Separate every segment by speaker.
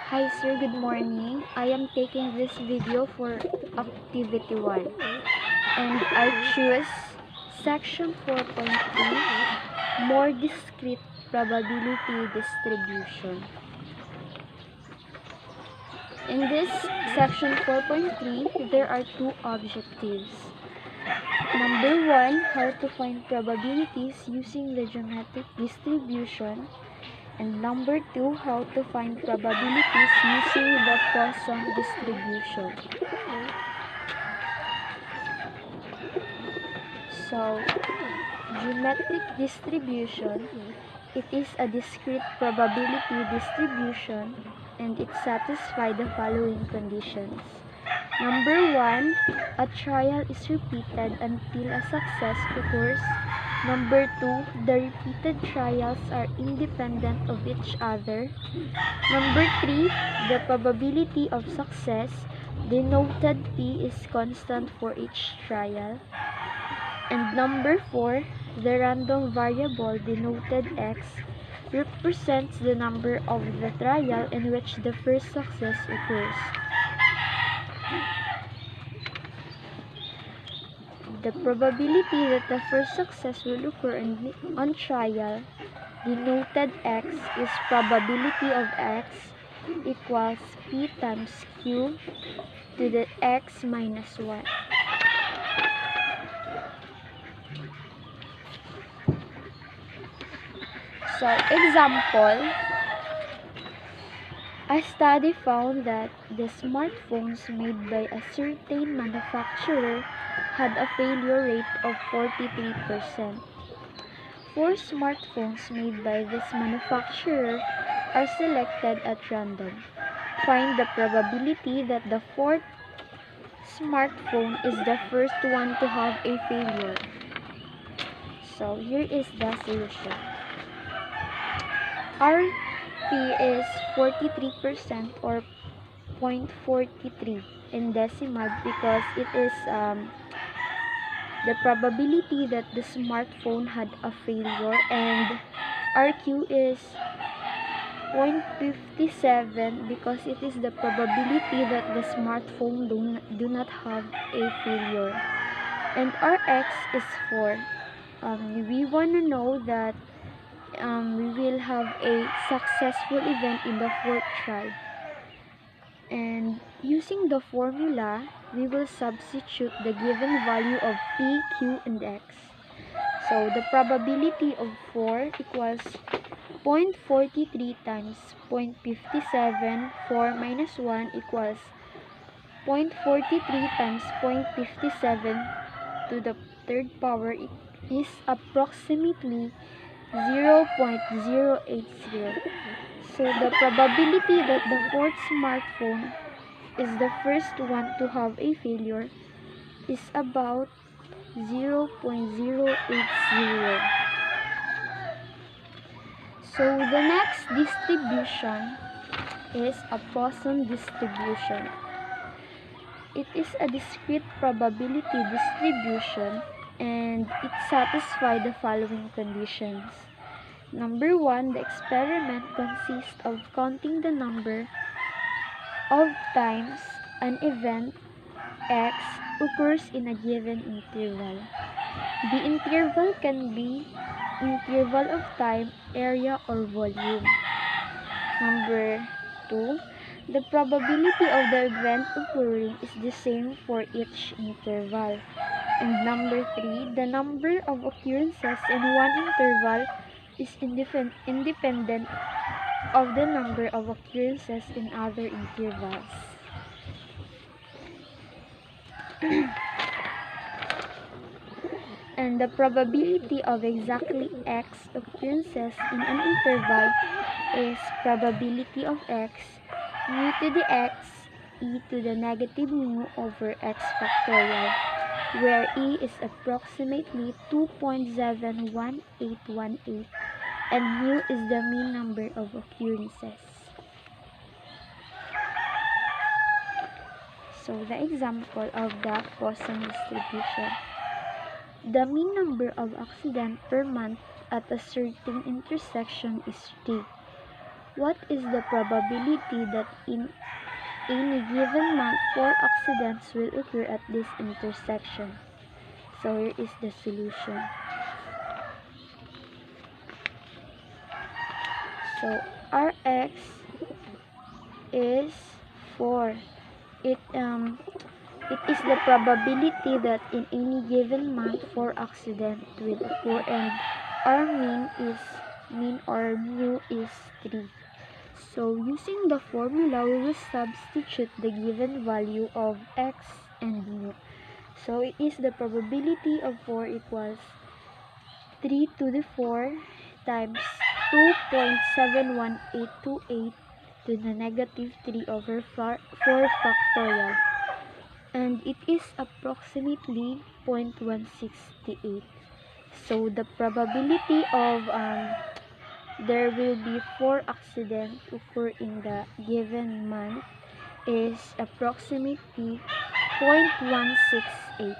Speaker 1: Hi sir, good morning. I am taking this video for activity 1 and I choose section 4.3 more discrete probability distribution. In this section 4.3 there are two objectives. Number 1, how to find probabilities using the geometric distribution. And number 2, how to find probabilities using the Poisson distribution. So, geometric distribution, it is a discrete probability distribution and it satisfies the following conditions. Number 1, a trial is repeated until a success occurs. Number 2, the repeated trials are independent of each other. Number 3, the probability of success, denoted P, is constant for each trial. And number 4, the random variable, denoted X, represents the number of the trial in which the first success occurs. The probability that the first success will occur on trial, denoted X, is probability of X equals P times Q to the X minus 1. So, example, a study found that the smartphones made by a certain manufacturer had a failure rate of 43%. 4 smartphones made by this manufacturer are selected at random. Find the probability that the 4th smartphone is the first one to have a failure. So here is the solution. RP is 43% or 0.43 in decimal because it is the probability that the smartphone had a failure, and RQ is 0.57 because it is the probability that the smartphone do not have a failure, and Rx is 4. We want to know that we will have a successful event in the 4th try, and using the formula we will substitute the given value of P, Q, and X. So the probability of 4 equals 0.43 times 0.57. 4 minus 1 equals 0.43 times 0.57 to the 3rd power is approximately 0.080. So the probability that the 4th smartphone is the first one to have a failure is about 0.080. So the next distribution is a Poisson distribution. It is a discrete probability distribution and it satisfies the following conditions. Number 1, the experiment consists of counting the number of times an event X occurs in a given interval. The interval can be interval of time, area, or volume. Number 2, the probability of the event occurring is the same for each interval. And number 3, the number of occurrences in one interval is independent of the number of occurrences in other intervals. And the probability of exactly X occurrences in an interval is probability of X mu to the X e to the negative mu over X factorial, where e is approximately 2.71818 and mu is the mean number of occurrences. So the example of the Poisson distribution. The mean number of accidents per month at a certain intersection is 3. What is the probability that in any given month 4 accidents will occur at this intersection? So here is the solution. So Rx is 4. It is the probability that in any given month 4 accidents will occur, and our mean or mu is 3. So using the formula, we will substitute the given value of x and mu. So it is the probability of 4 equals 3 to the 4 times 2.71828 to the negative 3 over 4 factorial. And it is approximately 0.168. So the probability of there will be 4 accidents occur in the given month is approximately 0.168.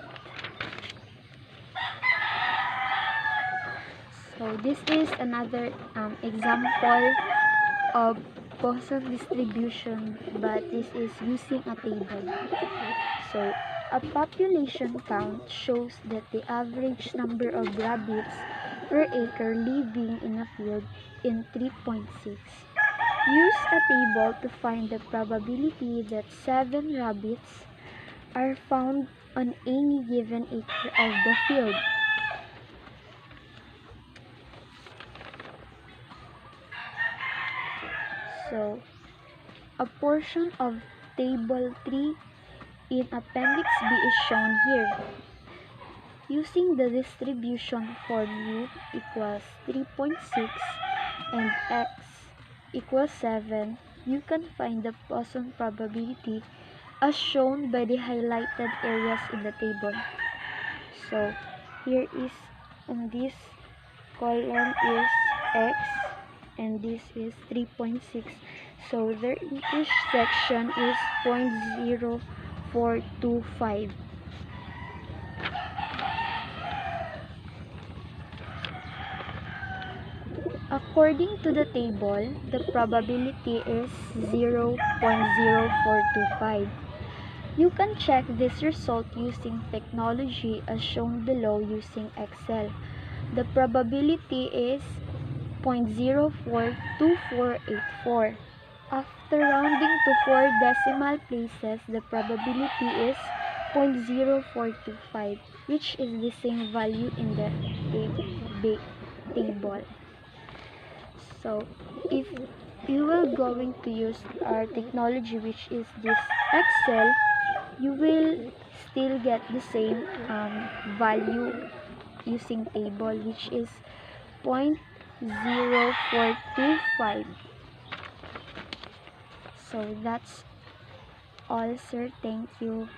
Speaker 1: So this is another example of Poisson distribution, but this is using a table. So a population count shows that the average number of rabbits per acre living in a field in 3.6. Use a table to find the probability that 7 rabbits are found on any given acre of the field. So, a portion of table 3 in appendix B is shown here. Using the distribution for mu equals 3.6 and x equals 7, you can find the Poisson probability as shown by the highlighted areas in the table. So, here is on this column is x and this is 3.6. So their intersection is 0.0425. According to the table, the probability is 0.0425. You can check this result using technology as shown below using Excel. The probability is 0.042484. After rounding to 4 decimal places, the probability is 0.0425, which is the same value in the table. So, if you will going to use our technology, which is this Excel, you will still get the same value using table, which is 0.0425. So that's all, sir. Thank you.